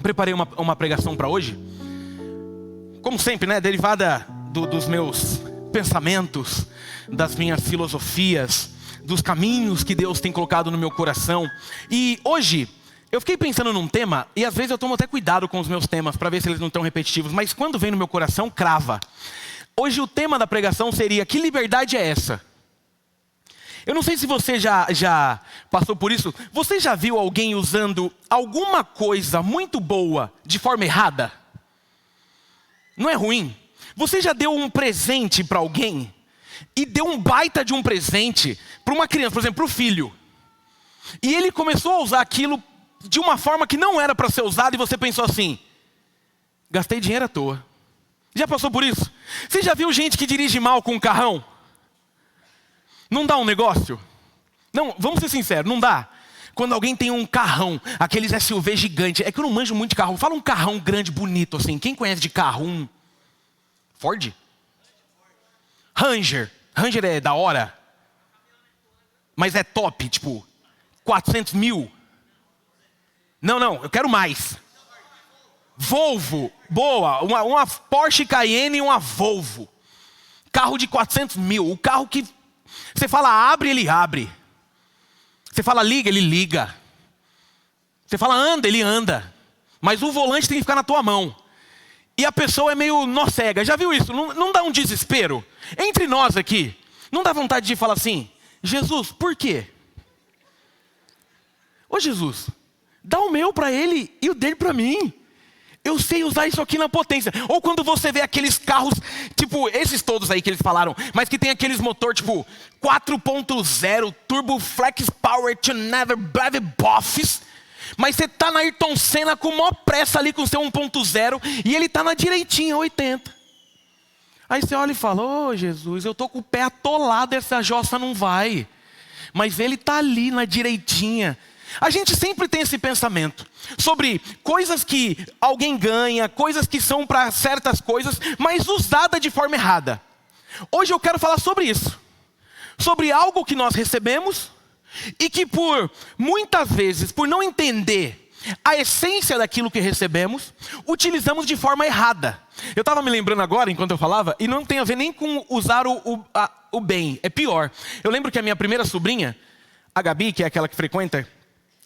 preparei uma pregação para hoje, como sempre, né? Derivada dos meus pensamentos, das minhas filosofias, dos caminhos que Deus tem colocado no meu coração. E hoje eu fiquei pensando num tema, e às vezes eu tomo até cuidado com os meus temas para ver se eles não estão repetitivos, mas quando vem no meu coração, crava. Hoje o tema da pregação seria: que liberdade é essa? Eu não sei se você já passou por isso. Você já viu alguém usando alguma coisa muito boa de forma errada? Não é ruim? Você já deu um presente para alguém e deu um baita de um presente para uma criança, por exemplo, para o filho. E ele começou a usar aquilo de uma forma que não era para ser usado e você pensou assim: gastei dinheiro à toa. Já passou por isso? Você já viu gente que dirige mal com um carrão? Não dá um negócio? Não, vamos ser sinceros, não dá. Quando alguém tem um carrão, aqueles SUV gigante, é que eu não manjo muito de carro. Fala um carrão grande, bonito assim. Quem conhece de carro? Um Ford? Ranger. Ranger é da hora. Mas é top, tipo 400 mil. Não, eu quero mais. Volvo, boa. Uma Porsche Cayenne e uma Volvo. Carro de 400 mil. O carro que você fala abre, ele abre. Você fala liga, ele liga. Você fala anda, ele anda. Mas o volante tem que ficar na tua mão. E a pessoa é meio nó cega. Já viu isso? Não dá um desespero? Entre nós aqui, não dá vontade de falar assim: Jesus, por quê? Ô Jesus, dá o meu para ele e o dele para mim. Eu sei usar isso aqui na potência. Ou quando você vê aqueles carros, tipo esses todos aí que eles falaram, mas que tem aqueles motor tipo 4.0, Turbo Flex Power to Never Brave Boffs. Mas você tá na Ayrton Senna com maior pressa ali com o seu 1.0 e ele tá na direitinha, 80. Aí você olha e fala: ô Jesus, eu tô com o pé atolado, essa jossa não vai. Mas ele tá ali na direitinha. A gente sempre tem esse pensamento sobre coisas que alguém ganha, coisas que são para certas coisas, mas usada de forma errada. Hoje eu quero falar sobre isso. Sobre algo que nós recebemos e que por muitas vezes, por não entender a essência daquilo que recebemos, utilizamos de forma errada. Eu estava me lembrando agora, enquanto eu falava, e não tem a ver nem com usar o bem, é pior. Eu lembro que a minha primeira sobrinha, a Gabi, que é aquela que frequenta,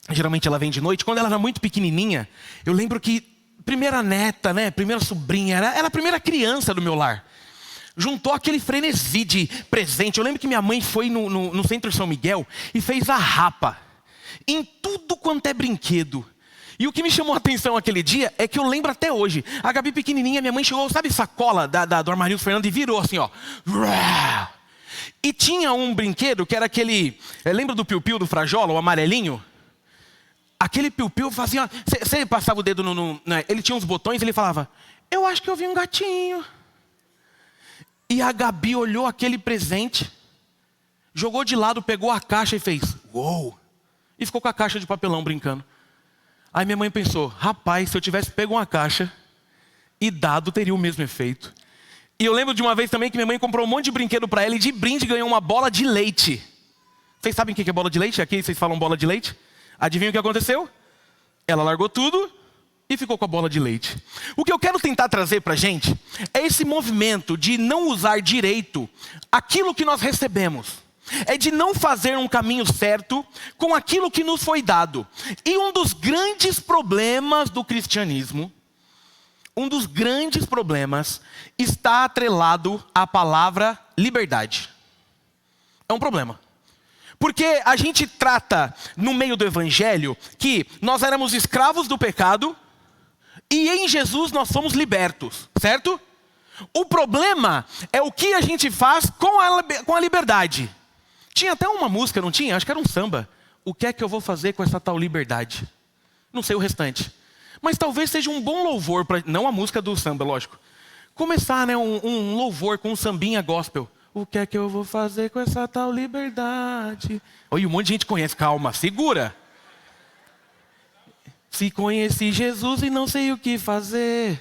geralmente ela vem de noite, quando ela era muito pequenininha, eu lembro que primeira neta, né, primeira sobrinha, era a primeira criança do meu lar. Juntou aquele frenesi de presente. Eu lembro que minha mãe foi no centro de São Miguel e fez a rapa em tudo quanto é brinquedo. E o que me chamou a atenção aquele dia é que eu lembro até hoje. A Gabi pequenininha, minha mãe chegou, sabe sacola do armário do Fernando, e virou assim, ó. E tinha um brinquedo que era aquele, lembra do piu-piu do Frajola, o amarelinho? Aquele piu-piu fazia, você passava o dedo né, ele tinha uns botões, ele falava: eu acho que eu vi um gatinho. E a Gabi olhou aquele presente, jogou de lado, pegou a caixa e fez uou! E ficou com a caixa de papelão brincando. Aí minha mãe pensou: rapaz, se eu tivesse pego uma caixa e dado, teria o mesmo efeito. E eu lembro de uma vez também que minha mãe comprou um monte de brinquedo para ela e de brinde ganhou uma bola de leite. Vocês sabem o que é bola de leite? Aqui vocês falam bola de leite? Adivinha o que aconteceu? Ela largou tudo e ficou com a bola de leite. O que eu quero tentar trazer para a gente é esse movimento de não usar direito aquilo que nós recebemos. É de não fazer um caminho certo com aquilo que nos foi dado. E um dos grandes problemas do cristianismo, está atrelado à palavra liberdade. É um problema. Porque a gente trata no meio do evangelho que nós éramos escravos do pecado e em Jesus nós somos libertos, certo? O problema é o que a gente faz com a liberdade. Tinha até uma música, não tinha? Acho que era um samba. O que é que eu vou fazer com essa tal liberdade? Não sei o restante. Mas talvez seja um bom louvor, não a música do samba, lógico. Começar, né, um louvor com um sambinha gospel. O que é que eu vou fazer com essa tal liberdade? Oi, um monte de gente conhece. Calma, segura. Se conheci Jesus e não sei o que fazer.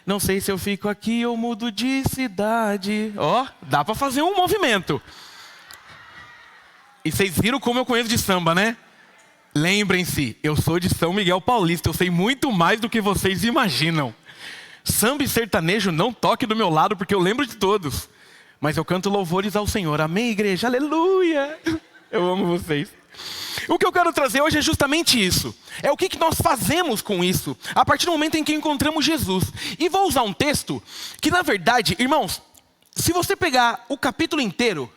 Não sei se eu fico aqui ou mudo de cidade. Ó, dá para fazer um movimento. E vocês viram como eu conheço de samba, né? lembrem-se, eu sou de São Miguel Paulista, eu sei muito mais do que vocês imaginam. Samba e sertanejo não toque do meu lado, porque eu lembro de todos. Mas eu canto louvores ao Senhor. Amém, igreja? Aleluia! Eu amo vocês. O que eu quero trazer hoje é justamente isso. É o que nós fazemos com isso, a partir do momento em que encontramos Jesus. E vou usar um texto que, na verdade, irmãos, se você pegar o capítulo inteiro,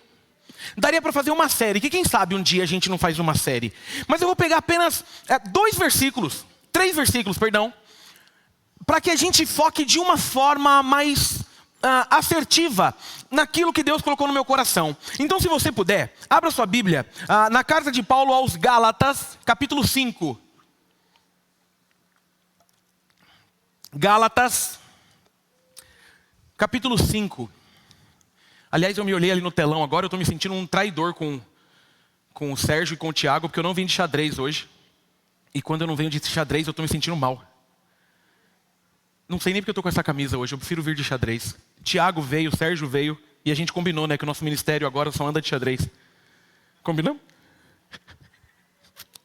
daria para fazer uma série, que quem sabe um dia a gente não faz uma série. Mas eu vou pegar apenas 3 versículos, perdão, para que a gente foque de uma forma mais assertiva naquilo que Deus colocou no meu coração. Então, se você puder, abra sua Bíblia na carta de Paulo aos Gálatas, capítulo 5. Gálatas, capítulo 5. Aliás, eu me olhei ali no telão agora, eu estou me sentindo um traidor com o Sérgio e com o Tiago, porque eu não vim de xadrez hoje. E quando eu não venho de xadrez, eu estou me sentindo mal. Não sei nem porque eu estou com essa camisa hoje, eu prefiro vir de xadrez. Tiago veio, Sérgio veio, e a gente combinou, né, que o nosso ministério agora só anda de xadrez. Combinamos?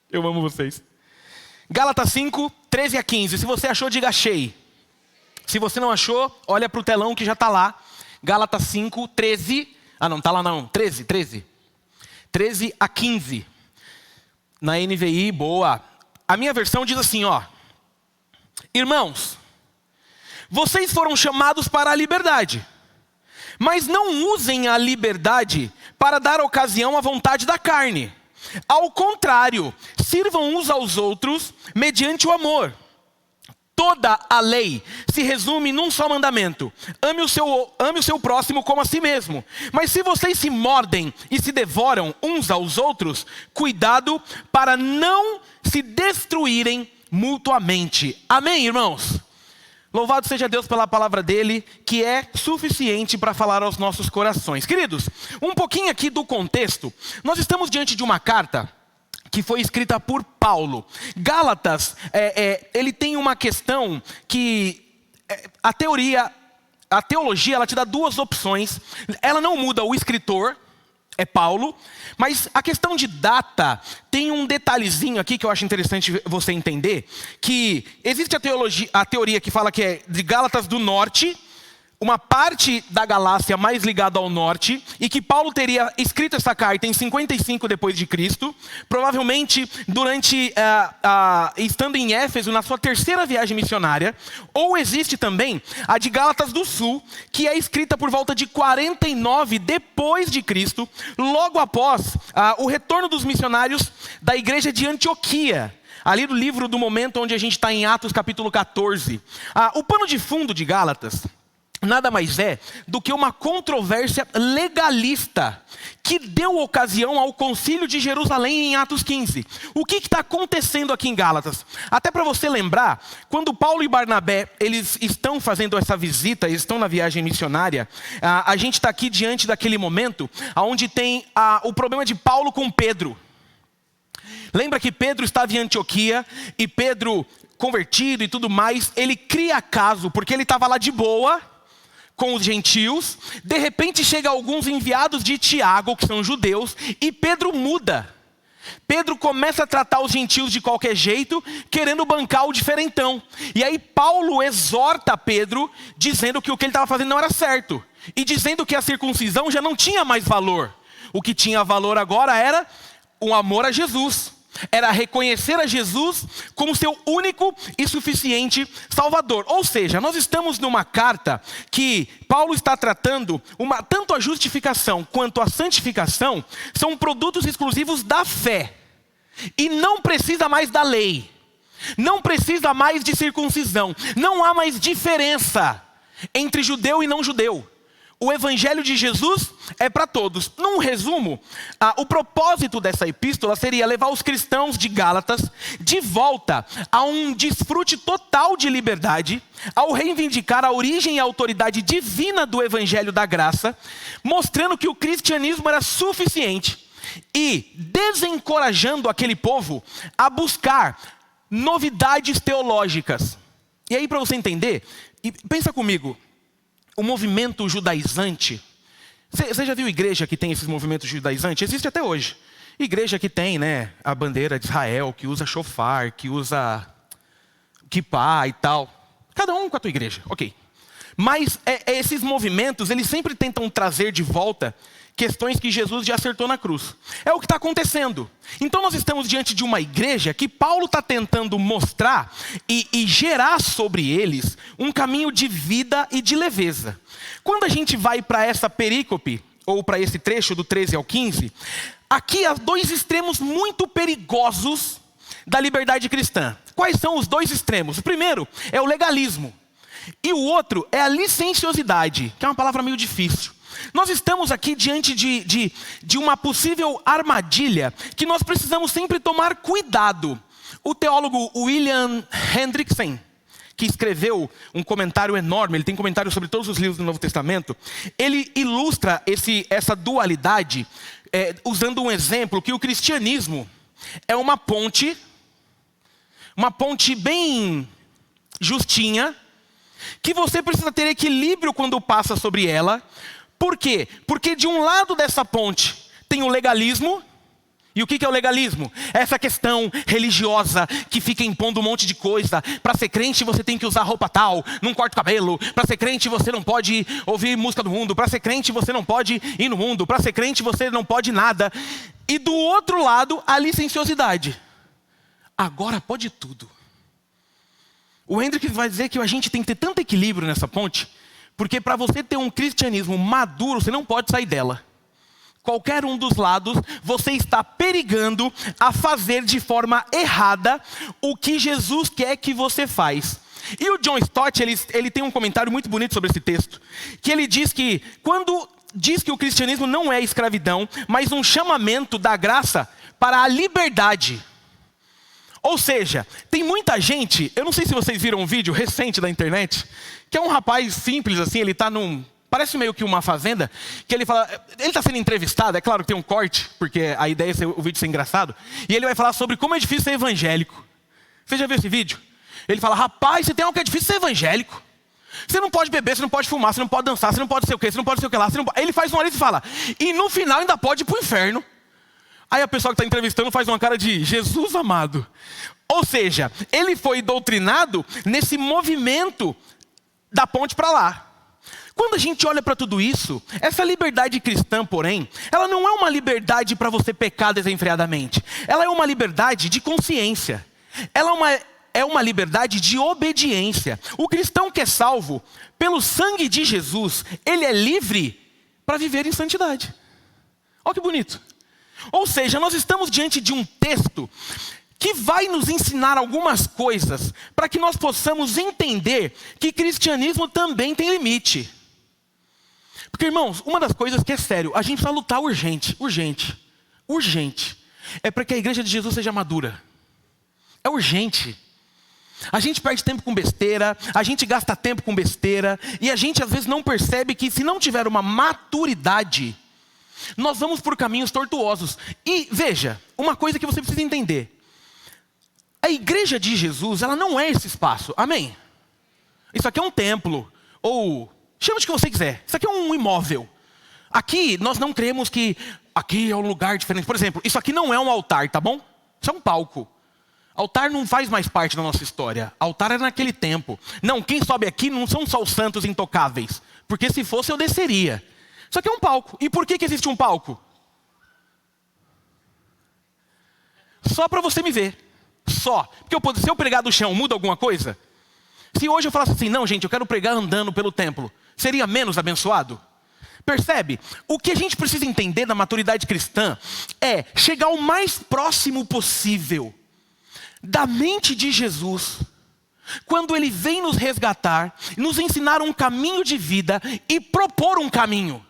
Eu amo vocês. Gálatas 5, 13 a 15. Se você achou, diga achei. Se você não achou, olha para o telão que já está lá. Gálatas 5, 13. Ah, não, está lá não. 13. 13 a 15. Na NVI, boa. A minha versão diz assim, ó. Irmãos, vocês foram chamados para a liberdade, mas não usem a liberdade para dar ocasião à vontade da carne. Ao contrário, sirvam uns aos outros mediante o amor. Toda a lei se resume num só mandamento: ame o seu próximo como a si mesmo. Mas se vocês se mordem e se devoram uns aos outros, cuidado para não se destruírem mutuamente. Amém, irmãos? Louvado seja Deus pela palavra dele, que é suficiente para falar aos nossos corações. Queridos, um pouquinho aqui do contexto. Nós estamos diante de uma carta que foi escrita por Paulo. Gálatas, ele tem uma questão que a teologia, ela te dá 2 opções. Ela não muda o escritor, é Paulo, mas a questão de data tem um detalhezinho aqui que eu acho interessante você entender, que existe a teoria que fala que é de Gálatas do Norte, uma parte da Galácia mais ligada ao norte, e que Paulo teria escrito essa carta em 55 depois de Cristo, provavelmente durante, estando em Éfeso, na sua 3ª viagem missionária. Ou existe também a de Gálatas do Sul, que é escrita por volta de 49 depois de Cristo, logo após o retorno dos missionários da igreja de Antioquia, ali no livro do momento onde a gente está em Atos capítulo 14. O pano de fundo de Gálatas nada mais é do que uma controvérsia legalista que deu ocasião ao concílio de Jerusalém em Atos 15. O que está acontecendo aqui em Gálatas? Até para você lembrar, quando Paulo e Barnabé, eles estão fazendo essa visita, eles estão na viagem missionária, a gente está aqui diante daquele momento onde tem o problema de Paulo com Pedro. Lembra que Pedro estava em Antioquia e Pedro, convertido e tudo mais, ele cria caso, porque ele estava lá de boa com os gentios. De repente chega alguns enviados de Tiago, que são judeus, e Pedro muda. Pedro começa a tratar os gentios de qualquer jeito, querendo bancar o diferentão. E aí Paulo exorta Pedro, dizendo que o que ele estava fazendo não era certo, e dizendo que a circuncisão já não tinha mais valor. O que tinha valor agora era o amor a Jesus. Era reconhecer a Jesus como seu único e suficiente Salvador. Ou seja, nós estamos numa carta que Paulo está tratando, tanto a justificação quanto a santificação são produtos exclusivos da fé. E não precisa mais da lei. Não precisa mais de circuncisão. Não há mais diferença entre judeu e não judeu. O evangelho de Jesus é para todos. Num resumo, o propósito dessa epístola seria levar os cristãos de Gálatas de volta a um desfrute total de liberdade, ao reivindicar a origem e a autoridade divina do evangelho da graça, mostrando que o cristianismo era suficiente e desencorajando aquele povo a buscar novidades teológicas. E aí, para você entender, pensa comigo. O movimento judaizante, você já viu igreja que tem esses movimentos judaizantes? Existe até hoje. Igreja que tem, né, a bandeira de Israel, que usa shofar, que usa kippá e tal. Cada um com a tua igreja, ok. Mas esses movimentos, eles sempre tentam trazer de volta questões que Jesus já acertou na cruz. É o que está acontecendo. Então nós estamos diante de uma igreja que Paulo está tentando mostrar e gerar sobre eles um caminho de vida e de leveza. Quando a gente vai para essa perícope, ou para esse trecho do 13 ao 15, aqui há dois extremos muito perigosos da liberdade cristã. Quais são os dois extremos? O primeiro é o legalismo. E o outro é a licenciosidade, que é uma palavra meio difícil. Nós estamos aqui diante de uma possível armadilha que nós precisamos sempre tomar cuidado. O teólogo William Hendrickson, que escreveu um comentário enorme, ele tem comentário sobre todos os livros do Novo Testamento, ele ilustra essa dualidade usando um exemplo que o cristianismo é uma ponte bem justinha, que você precisa ter equilíbrio quando passa sobre ela. Por quê? Porque de um lado dessa ponte tem o legalismo. E o que é o legalismo? É essa questão religiosa que fica impondo um monte de coisa. Para ser crente você tem que usar roupa tal, não corta o cabelo. Para ser crente você não pode ouvir música do mundo. Para ser crente você não pode ir no mundo. Para ser crente você não pode nada. E do outro lado, a licenciosidade. Agora pode tudo. O Hendrick vai dizer que a gente tem que ter tanto equilíbrio nessa ponte, porque para você ter um cristianismo maduro, você não pode sair dela. Qualquer um dos lados, você está perigando a fazer de forma errada o que Jesus quer que você faz. E o John Stott, ele tem um comentário muito bonito sobre esse texto, que ele diz que quando diz que o cristianismo não é escravidão, mas um chamamento da graça para a liberdade. Ou seja, tem muita gente, eu não sei se vocês viram um vídeo recente da internet, que é um rapaz simples assim, ele está parece meio que uma fazenda, que ele fala, ele está sendo entrevistado, é claro que tem um corte, porque a ideia é o vídeo ser engraçado, e ele vai falar sobre como é difícil ser evangélico. Você já viu esse vídeo? Ele fala, rapaz, você tem algo que é difícil ser evangélico. Você não pode beber, você não pode fumar, você não pode dançar, você não pode ser o quê, você não pode ser o que lá. Ele faz uma lista e fala, e no final ainda pode ir para o inferno. Aí a pessoa que está entrevistando faz uma cara de Jesus amado. Ou seja, ele foi doutrinado nesse movimento da ponte para lá. Quando a gente olha para tudo isso, essa liberdade cristã, porém, ela não é uma liberdade para você pecar desenfreadamente. Ela é uma liberdade de consciência. Ela é uma liberdade de obediência. O cristão que é salvo pelo sangue de Jesus, ele é livre para viver em santidade. Olha que bonito. Ou seja, nós estamos diante de um texto que vai nos ensinar algumas coisas para que nós possamos entender que cristianismo também tem limite. Porque, irmãos, uma das coisas que é sério, a gente precisa lutar urgente, é para que a igreja de Jesus seja madura. É urgente. A gente perde tempo com besteira, a gente gasta tempo com besteira, e a gente às vezes não percebe que se não tiver uma maturidade, nós vamos por caminhos tortuosos. E veja, uma coisa que você precisa entender. A igreja de Jesus, ela não é esse espaço, amém? Isso aqui é um templo, ou chama de que você quiser. Isso aqui é um imóvel. Aqui, nós não cremos que aqui é um lugar diferente. Por exemplo, isso aqui não é um altar, tá bom? Isso é um palco. Altar não faz mais parte da nossa história. Altar é naquele tempo. Não, quem sobe aqui não são só os santos intocáveis. Porque se fosse, eu desceria. Isso aqui é um palco. E por que existe um palco? Só para você me ver. Só. Porque se eu pregar do chão, muda alguma coisa? Se hoje eu falasse assim, não gente, eu quero pregar andando pelo templo, seria menos abençoado? Percebe? O que a gente precisa entender da maturidade cristã é chegar o mais próximo possível da mente de Jesus, quando Ele vem nos resgatar, nos ensinar um caminho de vida e propor um caminho.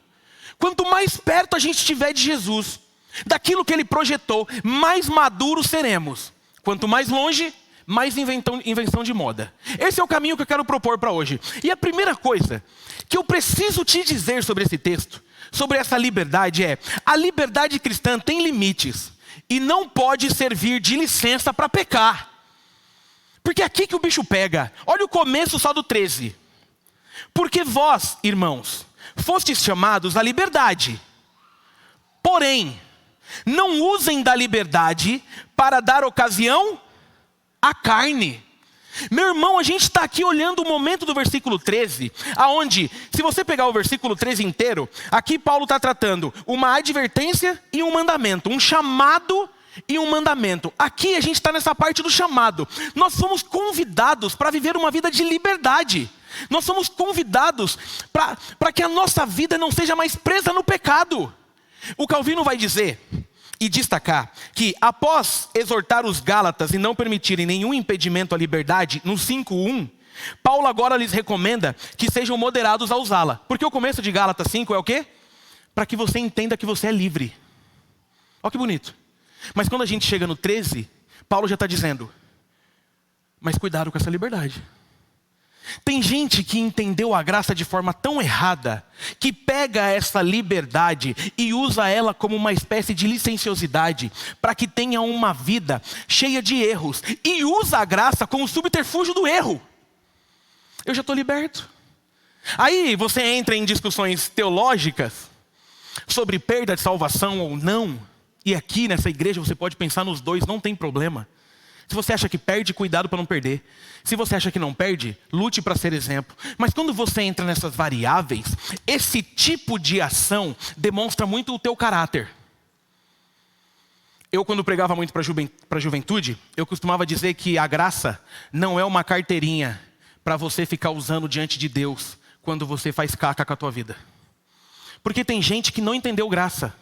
Quanto mais perto a gente estiver de Jesus, daquilo que Ele projetou, mais maduros seremos. Quanto mais longe, mais invenção de moda. Esse é o caminho que eu quero propor para hoje. E a primeira coisa que eu preciso te dizer sobre esse texto, sobre essa liberdade é, a liberdade cristã tem limites e não pode servir de licença para pecar. Porque é aqui que o bicho pega. Olha o começo só do 13. Porque vós, irmãos, fostes chamados à liberdade. Porém, Não usem da liberdade para dar ocasião à carne. Meu irmão, a gente está aqui olhando o momento do versículo 13, aonde, se você pegar o versículo 13 inteiro, aqui Paulo está tratando uma advertência e um mandamento, um chamado e um mandamento. Aqui a gente está nessa parte do chamado. Nós somos convidados para viver uma vida de liberdade. Nós somos convidados para que a nossa vida não seja mais presa no pecado. O Calvino vai dizer e destacar que após exortar os Gálatas e não permitirem nenhum impedimento à liberdade, no 5:1, Paulo agora lhes recomenda que sejam moderados a usá-la. Porque o começo de Gálatas 5 é o quê? Para que você entenda que você é livre. Olha que bonito. Mas quando a gente chega no 13, Paulo já está dizendo, mas cuidado com essa liberdade. Tem gente que entendeu a graça de forma tão errada, que pega essa liberdade e usa ela como uma espécie de licenciosidade, para que tenha uma vida cheia de erros, e usa a graça como subterfúgio do erro. Eu já estou liberto. Aí você entra em discussões teológicas, sobre perda de salvação ou não, e aqui nessa igreja você pode pensar nos dois, não tem problema. Se você acha que perde, cuidado para não perder. Se você acha que não perde, lute para ser exemplo. Mas quando você entra nessas variáveis, esse tipo de ação demonstra muito o teu caráter. Eu, quando pregava muito para a juventude, eu costumava dizer que a graça não é uma carteirinha para você ficar usando diante de Deus quando você faz caca com a tua vida. Porque tem gente que não entendeu graça.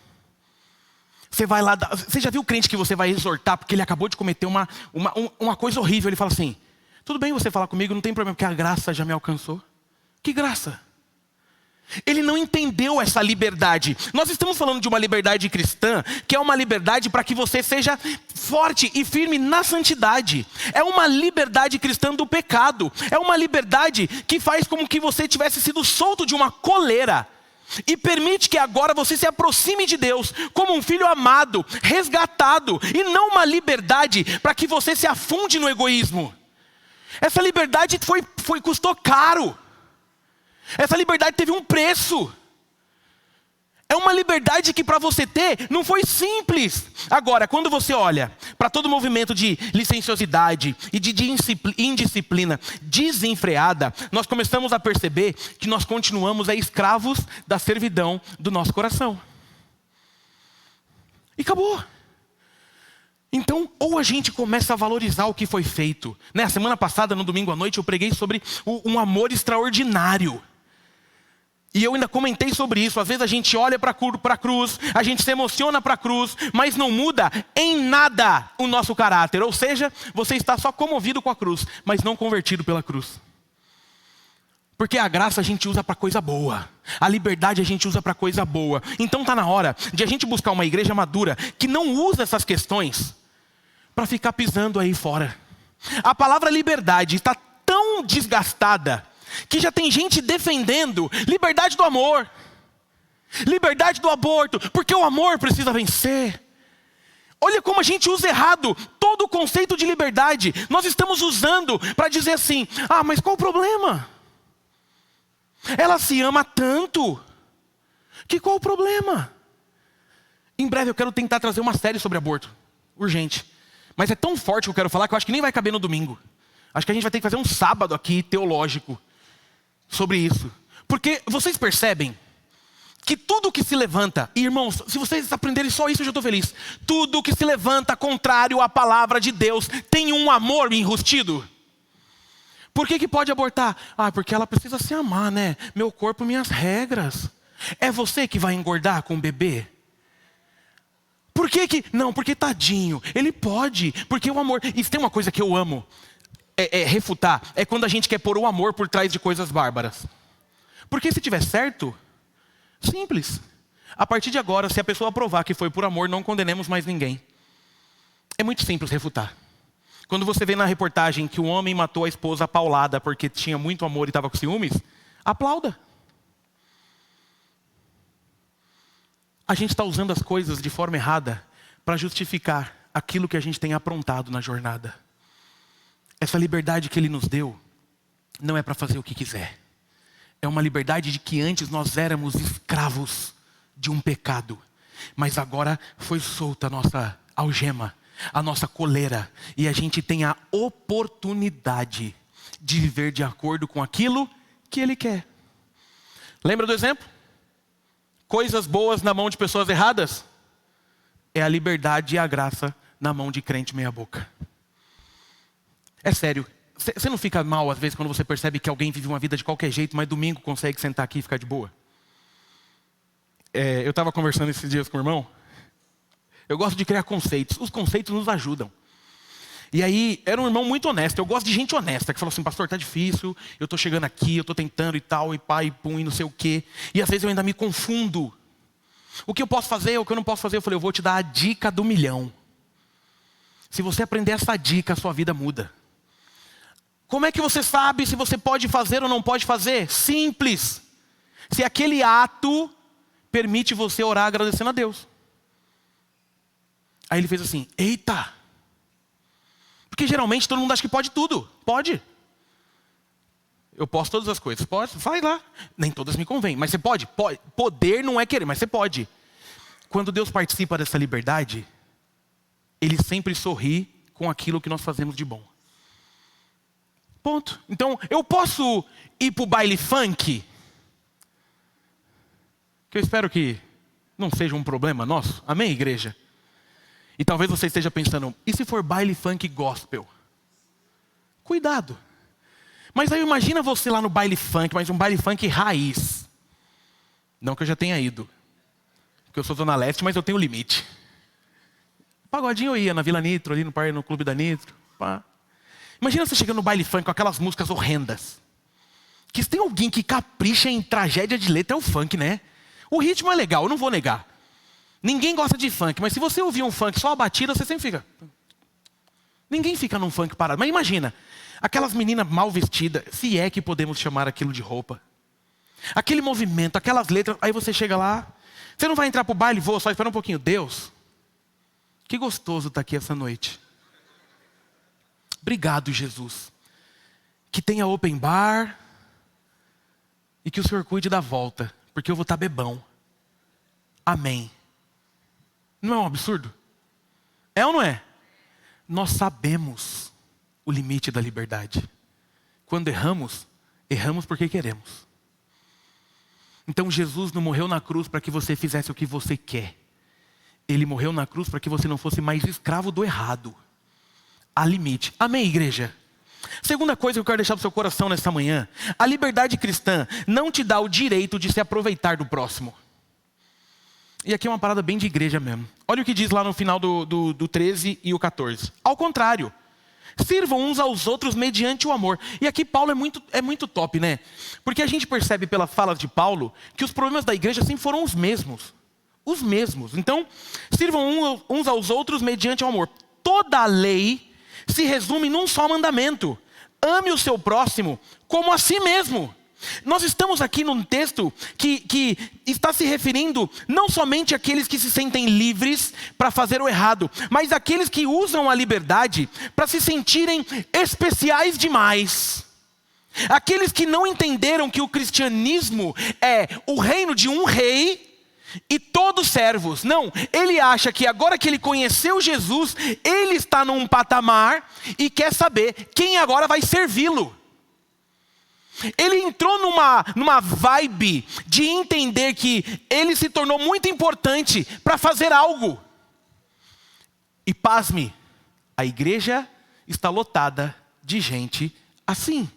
Você vai lá, você já viu o crente que você vai exortar porque ele acabou de cometer uma coisa horrível? Ele fala assim, tudo bem você falar comigo, não tem problema, porque a graça já me alcançou. Que graça? Ele não entendeu essa liberdade. Nós estamos falando de uma liberdade cristã, que é uma liberdade para que você seja forte e firme na santidade. É uma liberdade cristã do pecado. É uma liberdade que faz como que você tivesse sido solto de uma coleira. E permite que agora você se aproxime de Deus como um filho amado, resgatado, e não uma liberdade para que você se afunde no egoísmo. Essa liberdade custou caro. Essa liberdade teve um preço. É uma liberdade que para você ter não foi simples. Agora, quando você olha para todo o movimento de licenciosidade e de indisciplina desenfreada, nós começamos a perceber que nós continuamos escravos da servidão do nosso coração. E acabou. Então, ou a gente começa a valorizar o que foi feito. A semana passada, no domingo à noite, eu preguei sobre um amor extraordinário. E eu ainda comentei sobre isso. Às vezes a gente olha para a cruz, a gente se emociona para a cruz, mas não muda em nada o nosso caráter. Ou seja, você está só comovido com a cruz, mas não convertido pela cruz. Porque a graça a gente usa para coisa boa. A liberdade a gente usa para coisa boa. Então está na hora de a gente buscar uma igreja madura que não usa essas questões para ficar pisando aí fora. A palavra liberdade está tão desgastada que já tem gente defendendo liberdade do amor, liberdade do aborto, porque o amor precisa vencer. Olha como a gente usa errado todo o conceito de liberdade. Nós estamos usando para dizer assim, mas qual o problema? Ela se ama tanto, que qual o problema? Em breve eu quero tentar trazer uma série sobre aborto, urgente. Mas é tão forte que eu quero falar que eu acho que nem vai caber no domingo. Acho que a gente vai ter que fazer um sábado aqui, teológico, sobre isso. Porque vocês percebem que tudo que se levanta, e irmãos, se vocês aprenderem só isso eu já estou feliz. Tudo que se levanta contrário à palavra de Deus tem um amor enrustido. Por que pode abortar? Porque ela precisa se amar, né? Meu corpo, minhas regras. É você que vai engordar com o bebê? Por que? Não, porque tadinho, ele pode, porque o amor. E tem uma coisa que eu amo refutar, é quando a gente quer pôr o amor por trás de coisas bárbaras. Porque se tiver certo, simples. A partir de agora, se a pessoa provar que foi por amor, não condenemos mais ninguém. É muito simples refutar. Quando você vê na reportagem que o homem matou a esposa paulada porque tinha muito amor e estava com ciúmes, aplauda. A gente está usando as coisas de forma errada para justificar aquilo que a gente tem aprontado na jornada. Essa liberdade que Ele nos deu não é para fazer o que quiser. É uma liberdade de que antes nós éramos escravos de um pecado. Mas agora foi solta a nossa algema, a nossa coleira. E a gente tem a oportunidade de viver de acordo com aquilo que Ele quer. Lembra do exemplo? Coisas boas na mão de pessoas erradas é a liberdade e a graça na mão de crente meia boca. É sério. Você não fica mal às vezes quando você percebe que alguém vive uma vida de qualquer jeito, mas domingo consegue sentar aqui e ficar de boa? Eu estava conversando esses dias com o irmão. Eu gosto de criar conceitos. Os conceitos nos ajudam. E aí, era um irmão muito honesto. Eu gosto de gente honesta, que falou assim: pastor, tá difícil, eu estou chegando aqui, eu estou tentando e tal, e pá, e pum, e não sei o quê. E às vezes eu ainda me confundo. O que eu posso fazer, o que eu não posso fazer? Eu falei: eu vou te dar a dica do milhão. Se você aprender essa dica, a sua vida muda. Como é que você sabe se você pode fazer ou não pode fazer? Simples. Se aquele ato permite você orar agradecendo a Deus. Aí ele fez assim: eita! Porque geralmente todo mundo acha que pode tudo. Pode. Eu posso todas as coisas. Pode, vai lá. Nem todas me convêm, mas você pode. Pode. Poder não é querer, mas você pode. Quando Deus participa dessa liberdade, Ele sempre sorri com aquilo que nós fazemos de bom. Ponto. Então, eu posso ir para o baile funk? Que eu espero que não seja um problema nosso. Amém, igreja? E talvez você esteja pensando: e se for baile funk gospel? Cuidado. Mas aí imagina você lá no baile funk, mas um baile funk raiz. Não que eu já tenha ido. Porque eu sou Zona Leste, mas eu tenho limite. Pagodinho eu ia na Vila Nitro, ali no Clube da Nitro. Pá. Imagina você chegando no baile funk com aquelas músicas horrendas. Que se tem alguém que capricha em tragédia de letra é o funk, né? O ritmo é legal, eu não vou negar. Ninguém gosta de funk, mas se você ouvir um funk só a batida, você sempre fica. Ninguém fica num funk parado. Mas imagina, aquelas meninas mal vestidas, se é que podemos chamar aquilo de roupa. Aquele movimento, aquelas letras, aí você chega lá. Você não vai entrar pro baile? Vou, só espera um pouquinho. Deus, que gostoso estar aqui essa noite. Obrigado, Jesus. Que tenha open bar e que o Senhor cuide da volta, porque eu vou estar bebão. Amém. Não é um absurdo? É ou não é? Nós sabemos o limite da liberdade. Quando erramos, erramos porque queremos. Então Jesus não morreu na cruz para que você fizesse o que você quer. Ele morreu na cruz para que você não fosse mais escravo do errado. Há limite. Amém, igreja? Segunda coisa que eu quero deixar para o seu coração nessa manhã: a liberdade cristã não te dá o direito de se aproveitar do próximo. E aqui é uma parada bem de igreja mesmo. Olha o que diz lá no final do 13 e o 14. Ao contrário, sirvam uns aos outros mediante o amor. E aqui Paulo é muito top, né? Porque a gente percebe pela fala de Paulo que os problemas da igreja sempre foram os mesmos. Os mesmos. Então, sirvam uns aos outros mediante o amor. Toda a lei se resume num só mandamento: ame o seu próximo como a si mesmo. Nós estamos aqui num texto que está se referindo não somente àqueles que se sentem livres para fazer o errado, mas àqueles que usam a liberdade para se sentirem especiais demais. Aqueles que não entenderam que o cristianismo é o reino de um rei e todos servos. Não, ele acha que agora que ele conheceu Jesus, ele está num patamar e quer saber quem agora vai servi-lo. Ele entrou numa vibe de entender que ele se tornou muito importante para fazer algo. E pasme, a igreja está lotada de gente assim,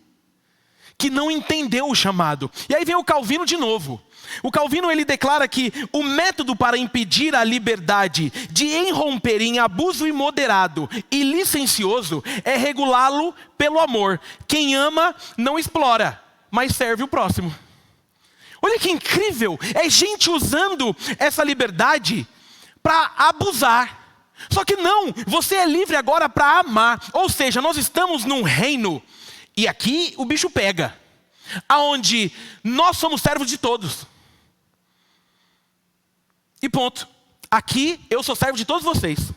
que não entendeu o chamado. E aí vem o Calvino de novo. O Calvino, ele declara que o método para impedir a liberdade de irromper em abuso imoderado e licencioso é regulá-lo pelo amor. Quem ama não explora, mas serve o próximo. Olha que incrível, é gente usando essa liberdade para abusar. Só que não, você é livre agora para amar. Ou seja, nós estamos num reino, e aqui o bicho pega, aonde nós somos servos de todos. E ponto. Aqui eu sou servo de todos vocês.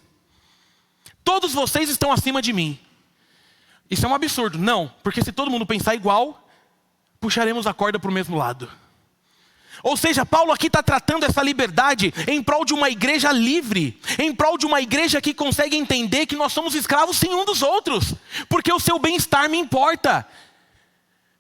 Todos vocês estão acima de mim. Isso é um absurdo. Não, porque se todo mundo pensar igual, puxaremos a corda para o mesmo lado. Ou seja, Paulo aqui está tratando essa liberdade em prol de uma igreja livre, em prol de uma igreja que consegue entender que nós somos escravos sim um dos outros, porque o seu bem-estar me importa.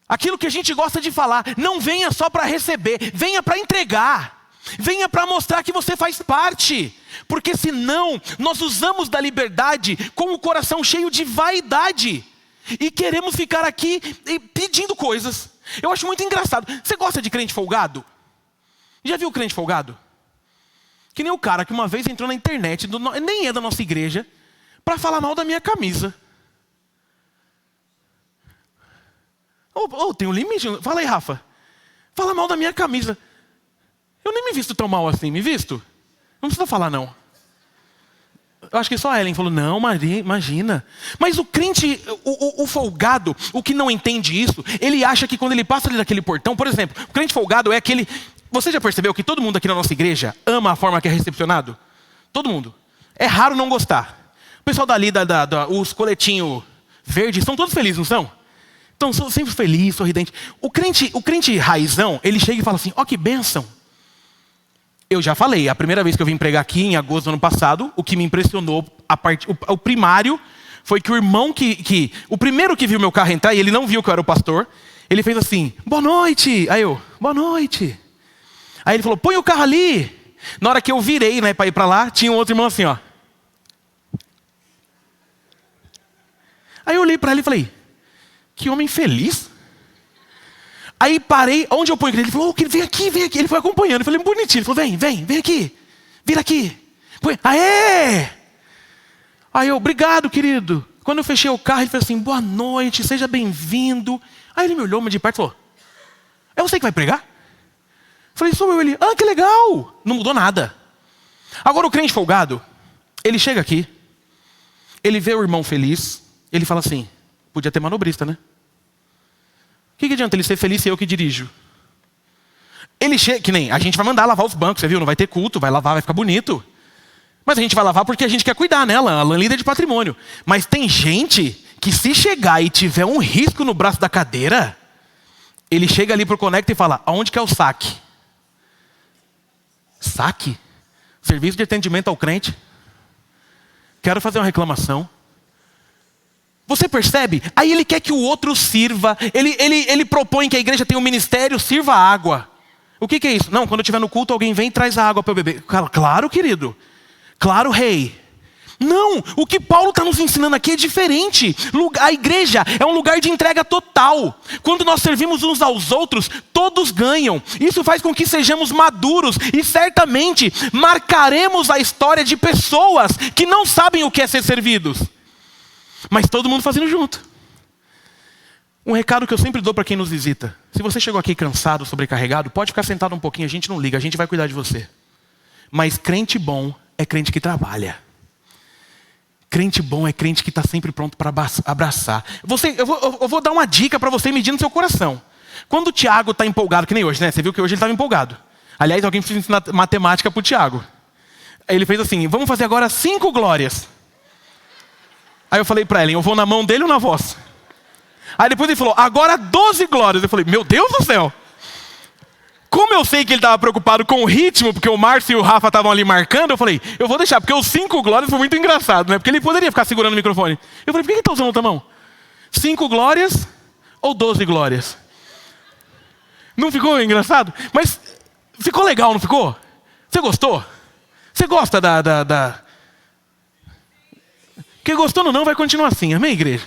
Aquilo que a gente gosta de falar, não venha só para receber, venha para entregar, venha para mostrar que você faz parte, porque senão nós usamos da liberdade com o coração cheio de vaidade e queremos ficar aqui pedindo coisas. Eu acho muito engraçado. Você gosta de crente folgado? Já viu o crente folgado? Que nem o cara que uma vez entrou na internet, nem é da nossa igreja, para falar mal da minha camisa. Tem um limite. Fala aí, Rafa. Fala mal da minha camisa. Eu nem me visto tão mal assim, me visto? Não precisa falar, não. Eu acho que só a Ellen falou, não, Maria, imagina. Mas o crente, o folgado, o que não entende isso, ele acha que quando ele passa ali daquele portão, por exemplo, o crente folgado é aquele... Você já percebeu que todo mundo aqui na nossa igreja ama a forma que é recepcionado? Todo mundo. É raro não gostar. O pessoal dali, os coletinhos verdes, são todos felizes, não são? Então, são sempre felizes, sorridentes. O crente raizão, ele chega e fala assim, ó que bênção. Eu já falei, a primeira vez que eu vim pregar aqui, em agosto do ano passado, o que me impressionou, o primário, foi que o irmão o primeiro que viu meu carro entrar, e ele não viu que eu era o pastor, ele fez assim, boa noite. Aí eu, boa noite. Aí ele falou, põe o carro ali. Na hora que eu virei, né, para ir para lá, tinha um outro irmão assim, ó. Aí eu olhei para ele e falei, que homem feliz. Aí parei, onde eu ponho ele? Ele falou, vem aqui, vem aqui. Ele foi acompanhando, eu falei, bonitinho. Ele falou, vem aqui, vira aqui. Aê! Aí eu, obrigado, querido. Quando eu fechei o carro, ele fez assim, boa noite, seja bem-vindo. Aí ele me olhou, mas de perto falou, é você que vai pregar? Falei, sou eu. Ele, que legal. Não mudou nada. Agora o crente folgado, ele chega aqui, ele vê o irmão feliz, ele fala assim, podia ter manobrista, né? O que adianta ele ser feliz se eu que dirijo? Ele chega, que nem, a gente vai mandar lavar os bancos, você viu? Não vai ter culto, vai lavar, vai ficar bonito. Mas a gente vai lavar porque a gente quer cuidar, né, Alan? Alan líder de patrimônio. Mas tem gente que se chegar e tiver um risco no braço da cadeira, ele chega ali pro Conecta e fala, aonde que é o saque? Saque? Serviço de atendimento ao crente? Quero fazer uma reclamação. Você percebe? Aí ele quer que o outro sirva. Ele propõe que a igreja tenha um ministério, sirva água. O que é isso? Não, quando eu estiver no culto, alguém vem e traz a água para eu beber. Claro, querido. Claro, rei. Não, o que Paulo está nos ensinando aqui é diferente. A igreja é um lugar de entrega total. Quando nós servimos uns aos outros, todos ganham. Isso faz com que sejamos maduros e certamente marcaremos a história de pessoas que não sabem o que é ser servidos. Mas todo mundo fazendo junto. Um recado que eu sempre dou para quem nos visita. Se você chegou aqui cansado, sobrecarregado, pode ficar sentado um pouquinho, a gente não liga, a gente vai cuidar de você. Mas crente bom é crente que trabalha. Crente bom é crente que está sempre pronto para abraçar. Eu vou dar uma dica para você medir no seu coração. Quando o Tiago está empolgado, que nem hoje, né? Você viu que hoje ele estava empolgado. Aliás, alguém precisa ensinar matemática para o Tiago. Aí ele fez assim, vamos fazer agora 5 glórias. Aí eu falei para Ellen, eu vou na mão dele ou na voz? Aí depois ele falou, agora 12 glórias. Eu falei, meu Deus do céu. Como eu sei que ele estava preocupado com o ritmo, porque o Márcio e o Rafa estavam ali marcando, eu falei, eu vou deixar, porque os 5 glórias foi muito engraçado, né? Porque ele poderia ficar segurando o microfone. Eu falei, por que ele está usando outra mão? 5 glórias ou 12 glórias? Não ficou engraçado? Mas ficou legal, não ficou? Você gostou? Você gosta Quem gostou ou não vai continuar assim, amém, igreja?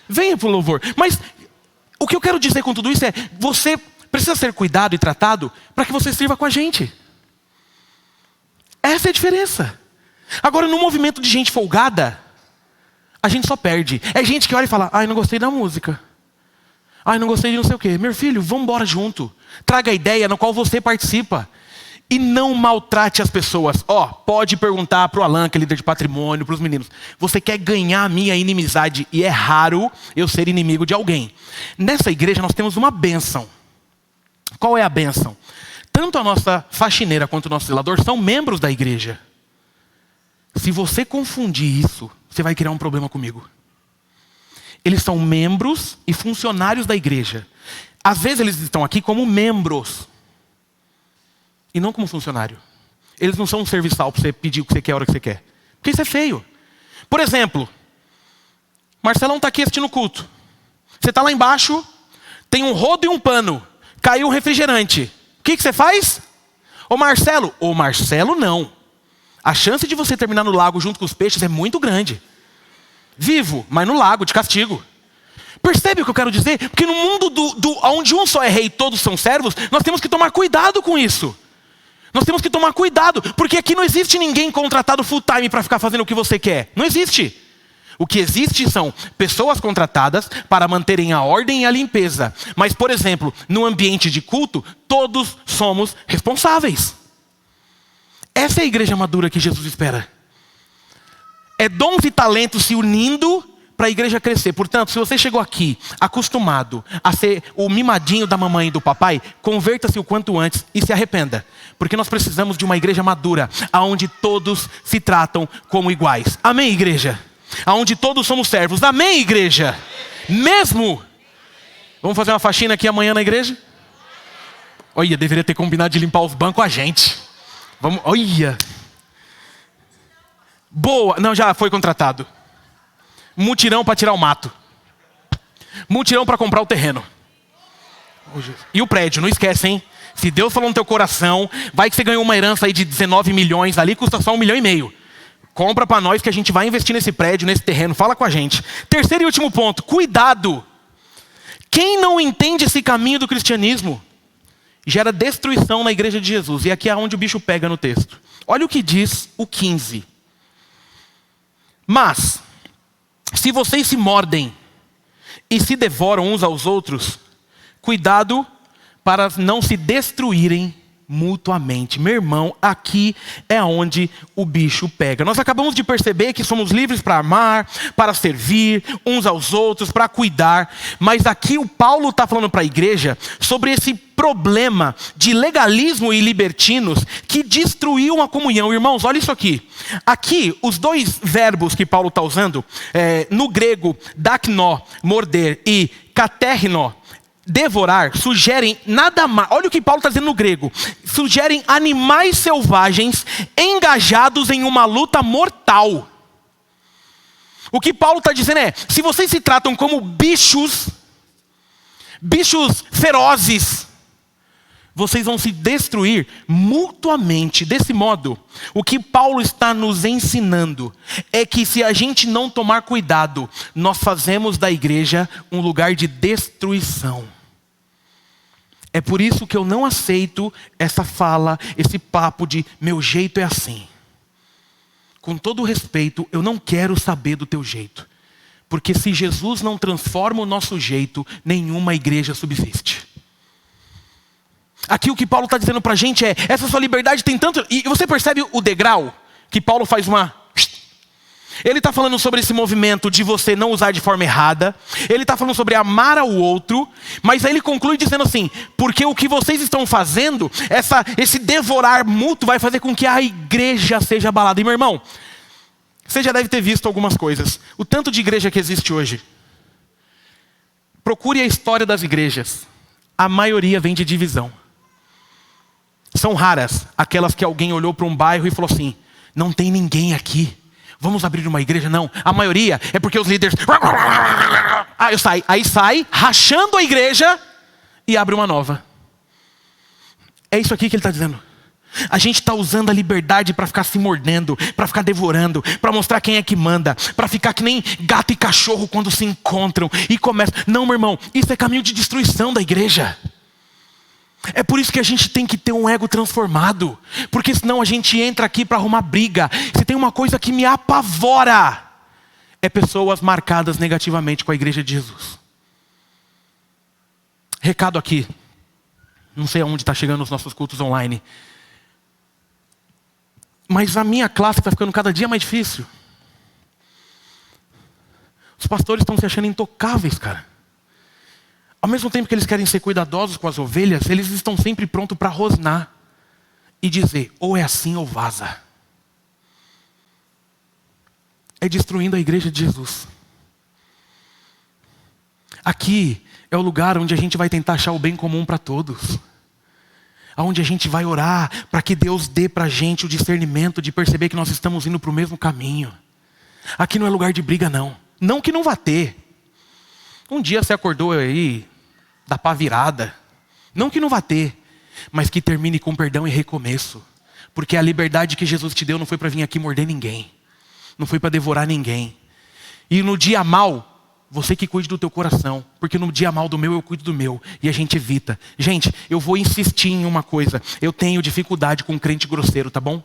Venha pro louvor. Mas o que eu quero dizer com tudo isso é, você precisa ser cuidado e tratado para que você sirva com a gente. Essa é a diferença. Agora, no movimento de gente folgada, a gente só perde. É gente que olha e fala, ai, não gostei da música. Ai, não gostei de não sei o quê. Meu filho, vamos embora junto. Traga a ideia na qual você participa. E não maltrate as pessoas. Pode perguntar para o Alan, que é líder de patrimônio, para os meninos. Você quer ganhar a minha inimizade? E é raro eu ser inimigo de alguém. Nessa igreja nós temos uma bênção. Qual é a bênção? Tanto a nossa faxineira quanto o nosso zelador são membros da igreja. Se você confundir isso, você vai criar um problema comigo. Eles são membros e funcionários da igreja. Às vezes eles estão aqui como membros. E não como funcionário. Eles não são um serviçal para você pedir o que você quer a hora que você quer. Porque isso é feio. Por exemplo, Marcelão está aqui assistindo o culto. Você está lá embaixo, tem um rodo e um pano. Caiu um refrigerante. O que você faz? Ô Marcelo não. A chance de você terminar no lago junto com os peixes é muito grande. Vivo, mas no lago, de castigo. Percebe o que eu quero dizer? Porque no mundo onde um só é rei e todos são servos, nós temos que tomar cuidado com isso. Nós temos que tomar cuidado, porque aqui não existe ninguém contratado full time para ficar fazendo o que você quer. Não existe. O que existe são pessoas contratadas para manterem a ordem e a limpeza. Mas, por exemplo, no ambiente de culto, todos somos responsáveis. Essa é a igreja madura que Jesus espera. É dons e talentos se unindo para a igreja crescer. Portanto, se você chegou aqui acostumado a ser o mimadinho da mamãe e do papai, converta-se o quanto antes e se arrependa. Porque nós precisamos de uma igreja madura, onde todos se tratam como iguais. Amém, igreja? Onde todos somos servos. Amém, igreja? Mesmo? Vamos fazer uma faxina aqui amanhã na igreja? Olha, deveria ter combinado de limpar os bancos a gente. Vamos, olha. Boa, não, já foi contratado. Mutirão para tirar o mato. Mutirão para comprar o terreno. E o prédio, não esquece, hein? Se Deus falou no teu coração, vai que você ganhou uma herança aí de 19 milhões ali, custa só 1,5 milhão. Compra para nós que a gente vai investir nesse prédio, nesse terreno. Fala com a gente. Terceiro e último ponto, cuidado. Quem não entende esse caminho do cristianismo gera destruição na igreja de Jesus. E aqui é onde o bicho pega no texto. Olha o que diz o 15. Mas, se vocês se mordem e se devoram uns aos outros, cuidado para não se destruírem mutuamente. Meu irmão, aqui é onde o bicho pega. Nós acabamos de perceber que somos livres para amar, para servir uns aos outros, para cuidar. Mas aqui o Paulo está falando para a igreja sobre esse problema de legalismo e libertinos que destruiu a comunhão. Irmãos, olha isso aqui. Aqui, os dois verbos que Paulo está usando, no grego, daknó, morder, e katérno, devorar, sugerem nada mais. Olha o que Paulo está dizendo no grego. Sugerem animais selvagens engajados em uma luta mortal. O que Paulo está dizendo é: se vocês se tratam como bichos ferozes, vocês vão se destruir mutuamente. Desse modo, o que Paulo está nos ensinando é que se a gente não tomar cuidado, nós fazemos da igreja um lugar de destruição. É por isso que eu não aceito essa fala, esse papo de meu jeito é assim. Com todo respeito, eu não quero saber do teu jeito. Porque se Jesus não transforma o nosso jeito, nenhuma igreja subsiste. Aqui o que Paulo está dizendo para a gente é: essa sua liberdade tem tanto... E você percebe o degrau que Paulo faz uma... Ele está falando sobre esse movimento de você não usar de forma errada. Ele está falando sobre amar ao outro. Mas aí ele conclui dizendo assim: porque o que vocês estão fazendo, esse devorar mútuo vai fazer com que a igreja seja abalada. E meu irmão, você já deve ter visto algumas coisas. O tanto de igreja que existe hoje. Procure a história das igrejas. A maioria vem de divisão. São raras aquelas que alguém olhou para um bairro e falou assim: não tem ninguém aqui, vamos abrir uma igreja. Não, a maioria é porque os líderes... Aí sai rachando a igreja e abre uma nova. É isso aqui que ele está dizendo. A gente está usando a liberdade para ficar se mordendo, para ficar devorando, para mostrar quem é que manda, para ficar que nem gato e cachorro quando se encontram e começam. Não, meu irmão, isso é caminho de destruição da igreja. É por isso que a gente tem que ter um ego transformado. Porque senão a gente entra aqui para arrumar briga. Se tem uma coisa que me apavora, é pessoas marcadas negativamente com a igreja de Jesus. Recado aqui. Não sei aonde está chegando os nossos cultos online. Mas a minha classe está ficando cada dia mais difícil. Os pastores estão se achando intocáveis, cara. Ao mesmo tempo que eles querem ser cuidadosos com as ovelhas, eles estão sempre prontos para rosnar e dizer: ou é assim ou vaza. É destruindo a igreja de Jesus. Aqui é o lugar onde a gente vai tentar achar o bem comum para todos. Onde a gente vai orar para que Deus dê para a gente o discernimento de perceber que nós estamos indo para o mesmo caminho. Aqui não é lugar de briga, não. Não que não vá ter. Um dia você acordou aí, dá pá virada. Não que não vá ter, mas que termine com perdão e recomeço. Porque a liberdade que Jesus te deu não foi para vir aqui morder ninguém. Não foi para devorar ninguém. E no dia mal, você que cuide do teu coração. Porque no dia mal do meu, eu cuido do meu. E a gente evita. Gente, eu vou insistir em uma coisa. Eu tenho dificuldade com crente grosseiro, tá bom?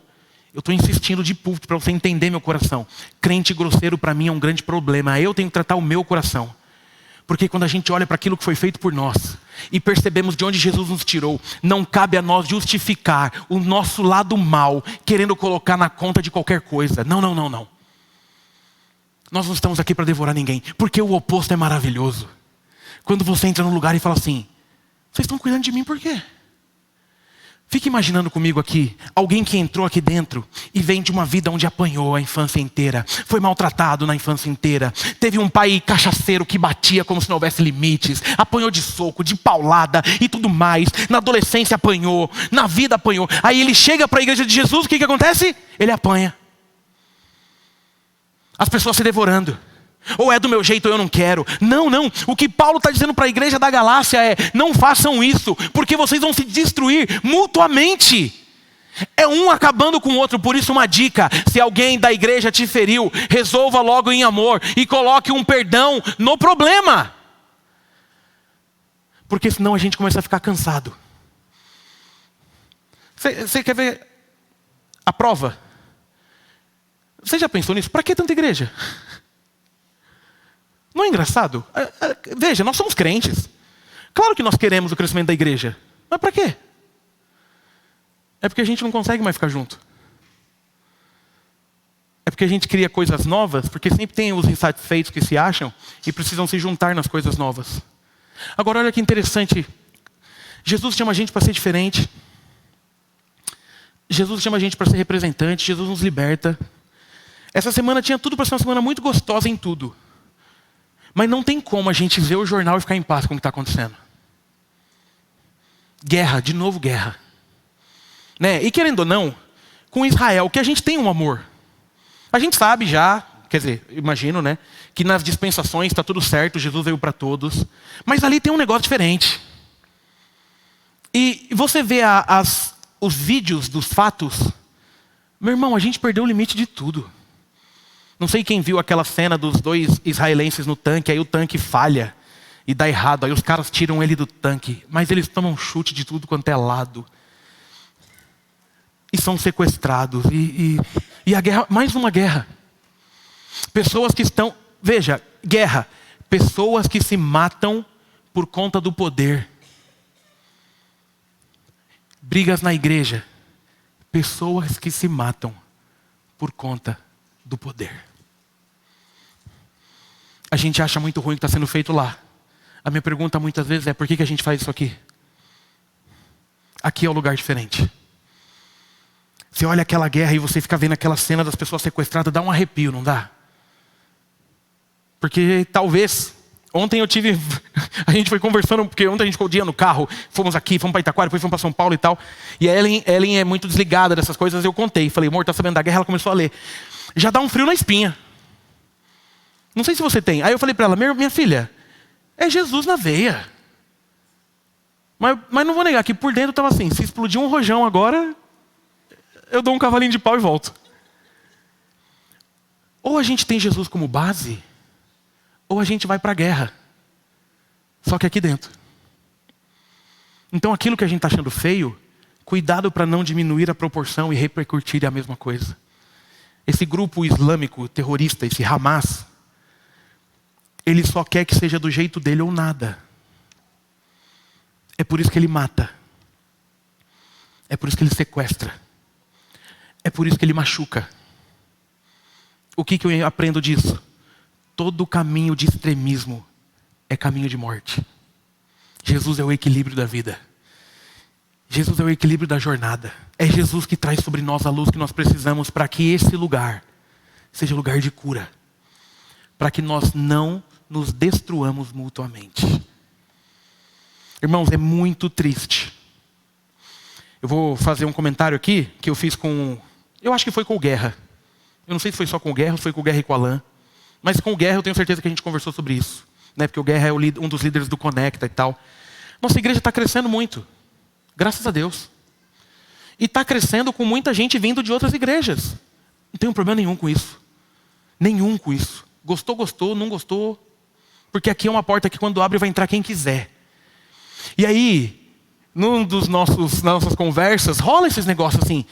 Eu estou insistindo de púlpito para você entender meu coração. Crente grosseiro para mim é um grande problema. Eu tenho que tratar o meu coração. Porque quando a gente olha para aquilo que foi feito por nós e percebemos de onde Jesus nos tirou, não cabe a nós justificar o nosso lado mal, querendo colocar na conta de qualquer coisa. Não, não, não, não. Nós não estamos aqui para devorar ninguém, porque o oposto é maravilhoso. Quando você entra num lugar e fala assim, vocês estão cuidando de mim por quê? Fique imaginando comigo aqui, alguém que entrou aqui dentro e vem de uma vida onde apanhou a infância inteira, foi maltratado na infância inteira, teve um pai cachaceiro que batia como se não houvesse limites, apanhou de soco, de paulada e tudo mais, na adolescência apanhou, na vida apanhou, aí ele chega para a igreja de Jesus, o que acontece? Ele apanha. As pessoas se devorando. Ou é do meu jeito ou eu não quero. Não, não. O que Paulo está dizendo para a igreja da Galácia é: não façam isso, porque vocês vão se destruir mutuamente. É um acabando com o outro. Por isso uma dica: se alguém da igreja te feriu, resolva logo em amor e coloque um perdão no problema. Porque senão a gente começa a ficar cansado. Você quer ver a prova? Você já pensou nisso? Para que tanta igreja? Não é engraçado? Veja, nós somos crentes. Claro que nós queremos o crescimento da igreja. Mas para quê? É porque a gente não consegue mais ficar junto. É porque a gente cria coisas novas, porque sempre tem os insatisfeitos que se acham e precisam se juntar nas coisas novas. Agora olha que interessante. Jesus chama a gente para ser diferente. Jesus chama a gente para ser representante. Jesus nos liberta. Essa semana tinha tudo para ser uma semana muito gostosa em tudo. Mas não tem como a gente ver o jornal e ficar em paz com o que está acontecendo. Guerra, de novo guerra. Né? E querendo ou não, com Israel, que a gente tem um amor. A gente sabe já, quer dizer, imagino, né, que nas dispensações está tudo certo, Jesus veio para todos. Mas ali tem um negócio diferente. E você vê os vídeos dos fatos. Meu irmão, a gente perdeu o limite de tudo. Não sei quem viu aquela cena dos dois israelenses no tanque, aí o tanque falha e dá errado, aí os caras tiram ele do tanque, mas eles tomam chute de tudo quanto é lado. E são sequestrados. E a guerra, mais uma guerra. Pessoas que estão, veja, guerra. Pessoas que se matam por conta do poder. Brigas na igreja. Pessoas que se matam por conta do poder. A gente acha muito ruim o que está sendo feito lá. A minha pergunta muitas vezes é: por que a gente faz isso aqui? Aqui é um lugar diferente. Você olha aquela guerra e você fica vendo aquela cena das pessoas sequestradas, dá um arrepio, não dá? Porque talvez, ontem eu tive, a gente foi conversando, porque ontem a gente ficou o dia no carro, fomos aqui, fomos para Itaquara, depois fomos para São Paulo e tal, e a Ellen é muito desligada dessas coisas, eu contei, falei: amor, tá sabendo da guerra? Ela começou a ler. Já dá um frio na espinha. Não sei se você tem. Aí eu falei para ela: minha filha, é Jesus na veia. Mas não vou negar que por dentro estava assim: se explodir um rojão agora, eu dou um cavalinho de pau e volto. Ou a gente tem Jesus como base, ou a gente vai para a guerra. Só que aqui dentro. Então aquilo que a gente está achando feio, cuidado para não diminuir a proporção e repercutir a mesma coisa. Esse grupo islâmico terrorista, esse Hamas, ele só quer que seja do jeito dele ou nada. É por isso que ele mata. É por isso que ele sequestra. É por isso que ele machuca. O que eu aprendo disso? Todo caminho de extremismo é caminho de morte. Jesus é o equilíbrio da vida. Jesus é o equilíbrio da jornada. É Jesus que traz sobre nós a luz que nós precisamos para que esse lugar seja lugar de cura. Para que nós não nos destruamos mutuamente. Irmãos, é muito triste Eu vou fazer um comentário aqui que eu fiz com... Eu acho que foi com o Guerra. Eu não sei se foi só com o Guerra ou foi com o Guerra e com o Alan. Mas com o Guerra eu tenho certeza que a gente conversou sobre isso. Né? Porque o Guerra é um dos líderes do Conecta e tal. Nossa igreja está crescendo muito. Graças a Deus. E está crescendo com muita gente vindo de outras igrejas. Não tenho problema nenhum com isso. Nenhum com isso. Gostou, gostou, não gostou. Porque aqui é uma porta que quando abre vai entrar quem quiser. E aí, das nossas conversas, rola esses negócios assim.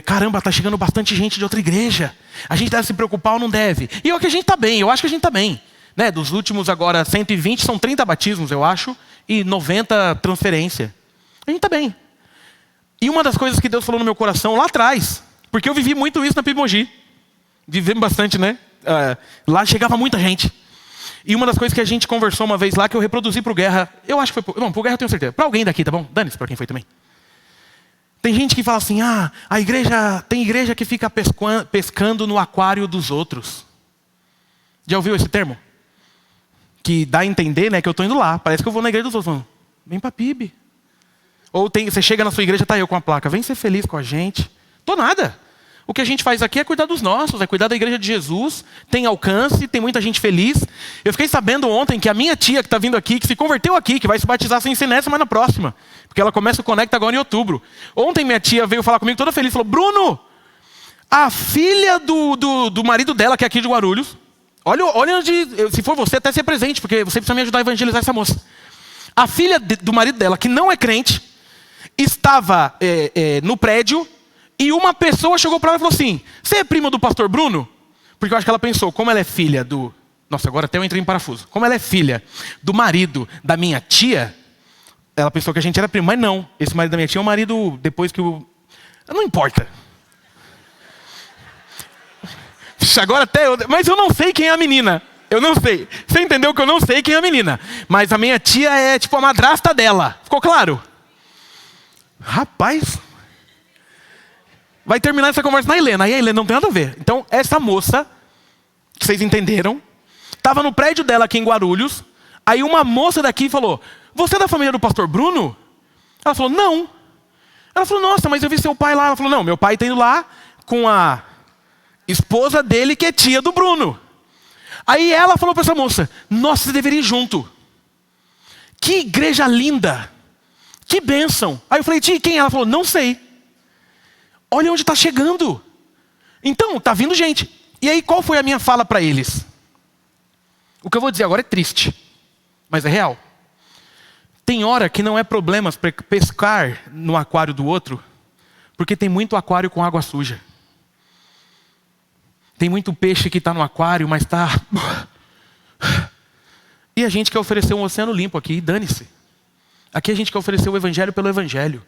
Caramba, tá chegando bastante gente de outra igreja. A gente deve se preocupar ou não deve? E eu acho que a gente está bem. Né? Dos últimos agora 120, são 30 batismos, eu acho. E 90 transferência. A gente está bem. E uma das coisas que Deus falou no meu coração lá atrás, porque eu vivi muito isso na Pimogi. Vivemos bastante, né? Lá chegava muita gente. E uma das coisas que a gente conversou uma vez lá, que eu reproduzi pro Guerra, eu acho que foi... Não, pro Guerra eu tenho certeza. Para alguém daqui, tá bom? Dane-se para quem foi também. Tem gente que fala assim, tem igreja que fica pescando no aquário dos outros. Já ouviu esse termo? Que dá a entender, né, que eu estou indo lá. Parece que eu vou na igreja dos outros. Falando, vem para PIB. Ou você chega na sua igreja, tá eu com a placa. Vem ser feliz com a gente. Tô nada. O que a gente faz aqui é cuidar dos nossos, é cuidar da igreja de Jesus. Tem alcance, tem muita gente feliz. Eu fiquei sabendo ontem que a minha tia que está vindo aqui, que se converteu aqui, que vai se batizar sem ser nessa, mas na próxima. Porque ela começa o Conecta agora em outubro. Ontem minha tia veio falar comigo toda feliz. Falou, Bruno, a filha do marido dela, que é aqui de Guarulhos. Olha onde, se for você, até ser presente, porque você precisa me ajudar a evangelizar essa moça. A filha do marido dela, que não é crente, estava no prédio e uma pessoa chegou para ela e falou assim, você é prima do pastor Bruno? Porque eu acho que ela pensou, como ela é filha do... Nossa, agora até eu entrei em parafuso. Como ela é filha do marido da minha tia, ela pensou que a gente era primo, mas não. Esse marido da minha tia é um marido depois que o... Não importa. Agora até eu... Mas eu não sei quem é a menina. Eu não sei. Você entendeu que eu não sei quem é a menina. Mas a minha tia é tipo a madrasta dela. Ficou claro? Rapaz... Vai terminar essa conversa na Helena. Aí a Helena não tem nada a ver. Então, essa moça, que vocês entenderam, estava no prédio dela aqui em Guarulhos. Aí uma moça daqui falou, você é da família do pastor Bruno? Ela falou, não. Ela falou, nossa, mas eu vi seu pai lá. Ela falou, não, meu pai está indo lá com a esposa dele, que é tia do Bruno. Aí ela falou para essa moça, nossa, você deveria ir junto. Que igreja linda. Que bênção. Aí eu falei, tia, quem é? Ela falou, não sei. Olha onde está chegando. Então, está vindo gente. E aí, qual foi a minha fala para eles? O que eu vou dizer agora é triste, mas é real. Tem hora que não é problema pescar no aquário do outro, porque tem muito aquário com água suja. Tem muito peixe que está no aquário, mas está... E a gente quer oferecer um oceano limpo aqui, dane-se. Aqui a gente quer oferecer o evangelho pelo evangelho.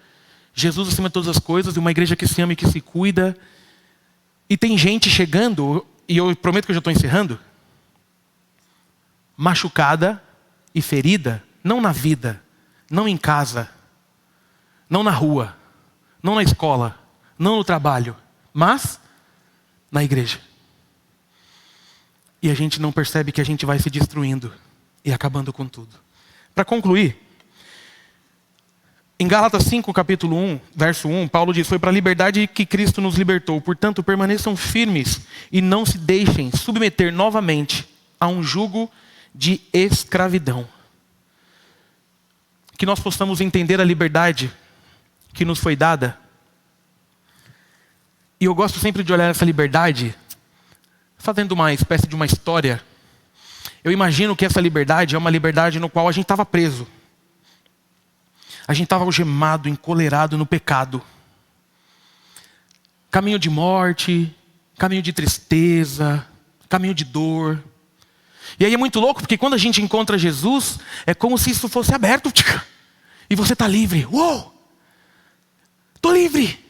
Jesus acima de todas as coisas, e uma igreja que se ama e que se cuida. E tem gente chegando, e eu prometo que eu já estou encerrando, machucada e ferida, não na vida, não em casa, não na rua, não na escola, não no trabalho, mas na igreja. E a gente não percebe que a gente vai se destruindo e acabando com tudo. Para concluir, em Gálatas 5, capítulo 1, verso 1, Paulo diz, foi para a liberdade que Cristo nos libertou. Portanto, permaneçam firmes e não se deixem submeter novamente a um jugo de escravidão. Que nós possamos entender a liberdade que nos foi dada. E eu gosto sempre de olhar essa liberdade, fazendo uma espécie de uma história. Eu imagino que essa liberdade é uma liberdade no qual a gente estava preso. A gente estava algemado, encolerado no pecado. Caminho de morte, caminho de tristeza, caminho de dor. E aí é muito louco, porque quando a gente encontra Jesus, é como se isso fosse aberto. E você está livre. Uou! Estou livre!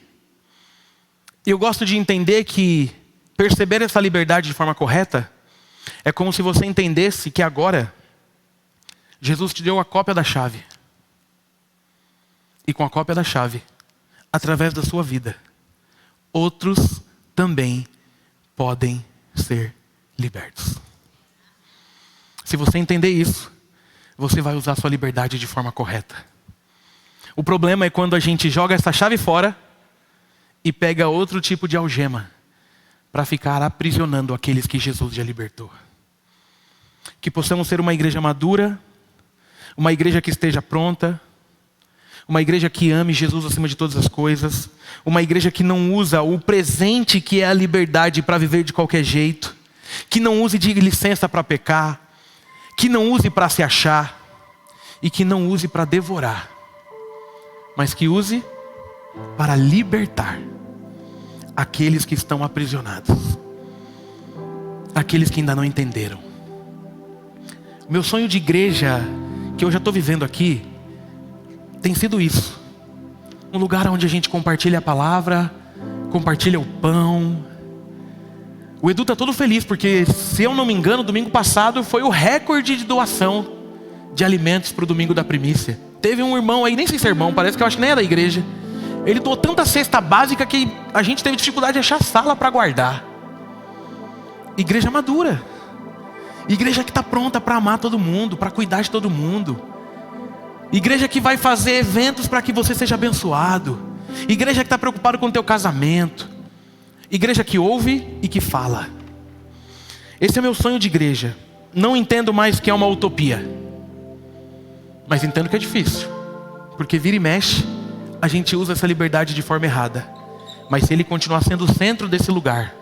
E eu gosto de entender que perceber essa liberdade de forma correta é como se você entendesse que agora Jesus te deu a cópia da chave. E com a cópia da chave, através da sua vida, outros também podem ser libertos. Se você entender isso, você vai usar a sua liberdade de forma correta. O problema é quando a gente joga essa chave fora e pega outro tipo de algema para ficar aprisionando aqueles que Jesus já libertou. Que possamos ser uma igreja madura, uma igreja que esteja pronta, uma igreja que ame Jesus acima de todas as coisas, uma igreja que não usa o presente que é a liberdade para viver de qualquer jeito, que não use de licença para pecar, que não use para se achar e que não use para devorar, mas que use para libertar aqueles que estão aprisionados, aqueles que ainda não entenderam. Meu sonho de igreja, que eu já estou vivendo aqui, tem sido isso. Um lugar onde a gente compartilha a palavra, compartilha o pão. O Edu está todo feliz, porque se eu não me engano, domingo passado foi o recorde de doação de alimentos para o domingo da primícia. Teve um irmão aí, nem sei se é irmão, parece que eu acho que nem é da igreja. Ele doou tanta cesta básica que a gente teve dificuldade de achar sala para guardar. Igreja madura. Igreja que está pronta para amar todo mundo, para cuidar de todo mundo. Igreja que vai fazer eventos para que você seja abençoado. Igreja que está preocupada com o teu casamento. Igreja que ouve e que fala. Esse é o meu sonho de igreja. Não entendo mais que é uma utopia, mas entendo que é difícil, porque vira e mexe a gente usa essa liberdade de forma errada. Mas se ele continuar sendo o centro desse lugar,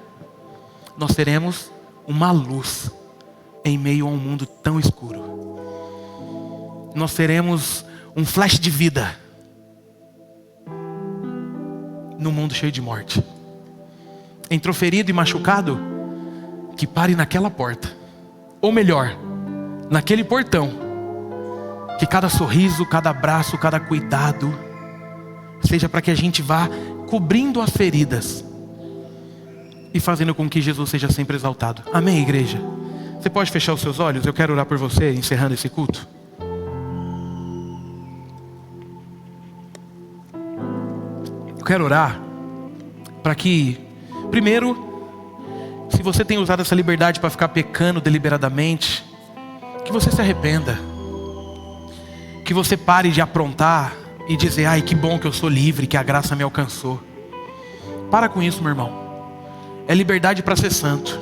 nós seremos uma luz em meio a um mundo tão escuro. Nós seremos um flash de vida num mundo cheio de morte. Entrou ferido e machucado? Que pare naquela porta. Ou melhor, naquele portão. Que cada sorriso, cada abraço, cada cuidado seja para que a gente vá cobrindo as feridas e fazendo com que Jesus seja sempre exaltado. Amém, igreja? Você pode fechar os seus olhos? Eu quero orar por você, encerrando esse culto. Eu quero orar para que, primeiro, se você tem usado essa liberdade para ficar pecando deliberadamente, que você se arrependa. Que você pare de aprontar e dizer: ai, que bom que eu sou livre, que a graça me alcançou. Para com isso, meu irmão. É liberdade para ser santo.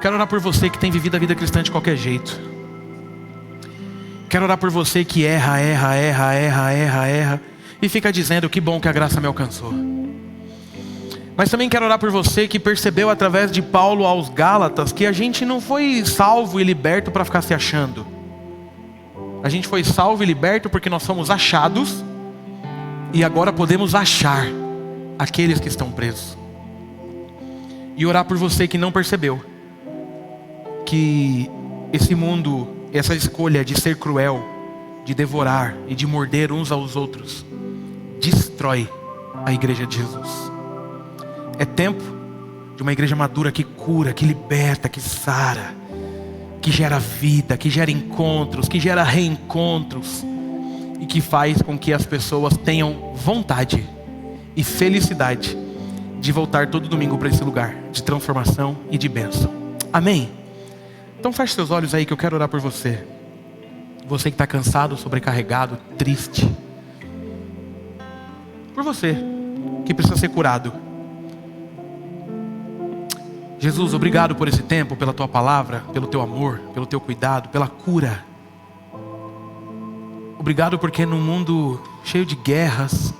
Quero orar por você que tem vivido a vida cristã de qualquer jeito. Quero orar por você que erra e fica dizendo: que bom que a graça me alcançou. Mas também quero orar por você que percebeu através de Paulo aos Gálatas que a gente não foi salvo e liberto para ficar se achando. A gente foi salvo e liberto porque nós somos achados e agora podemos achar aqueles que estão presos. E orar por você que não percebeu que esse mundo, essa escolha de ser cruel, de devorar e de morder uns aos outros, destrói a igreja de Jesus. É tempo de uma igreja madura que cura, que liberta, que sara, que gera vida, que gera encontros, que gera reencontros e que faz com que as pessoas tenham vontade e felicidade de voltar todo domingo para esse lugar de transformação e de bênção. Amém? Então feche seus olhos aí que eu quero orar por você. Você que está cansado, sobrecarregado, triste. Por você que precisa ser curado. Jesus, obrigado por esse tempo, pela tua palavra, pelo teu amor, pelo teu cuidado, pela cura. Obrigado porque num mundo cheio de guerras,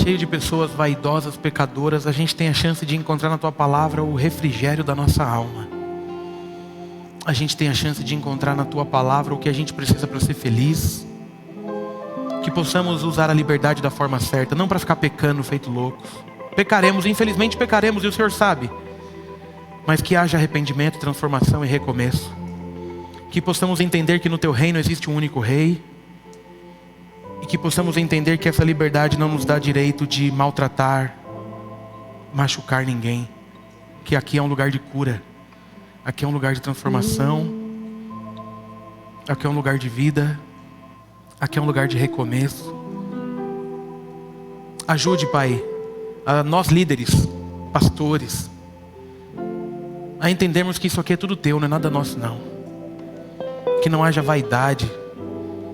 cheio de pessoas vaidosas, pecadoras, a gente tem a chance de encontrar na tua palavra o refrigério da nossa alma. A gente tem a chance de encontrar na tua palavra o que a gente precisa para ser feliz. Que possamos usar a liberdade da forma certa, não para ficar pecando feito loucos. Pecaremos, infelizmente pecaremos, e o Senhor sabe. Mas que haja arrependimento, transformação e recomeço. Que possamos entender que no teu reino existe um único rei. E que possamos entender que essa liberdade não nos dá direito de maltratar, machucar ninguém. Que aqui é um lugar de cura. Aqui é um lugar de transformação. Aqui é um lugar de vida. Aqui é um lugar de recomeço. Ajude, Pai, a nós líderes, pastores, a entendermos que isso aqui é tudo teu, não é nada nosso não. Que não haja vaidade,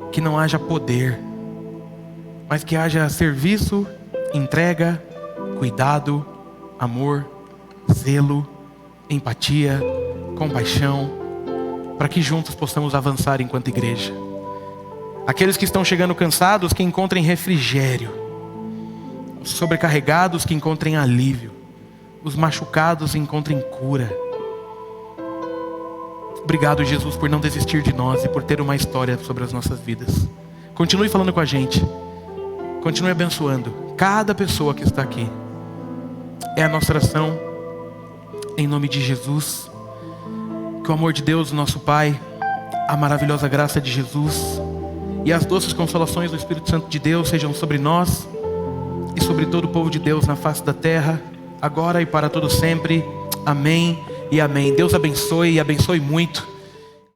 que não haja poder, mas que haja serviço, entrega, cuidado, amor, zelo, empatia, compaixão, para que juntos possamos avançar enquanto igreja. Aqueles que estão chegando cansados, que encontrem refrigério. Os sobrecarregados, que encontrem alívio. Os machucados, encontrem cura. Obrigado, Jesus, por não desistir de nós e por ter uma história sobre as nossas vidas. Continue falando com a gente. Continue abençoando cada pessoa que está aqui. É a nossa oração, em nome de Jesus. Que o amor de Deus, nosso Pai, a maravilhosa graça de Jesus e as doces consolações do Espírito Santo de Deus sejam sobre nós e sobre todo o povo de Deus na face da terra, agora e para todo sempre. Amém e amém. Deus abençoe e abençoe muito.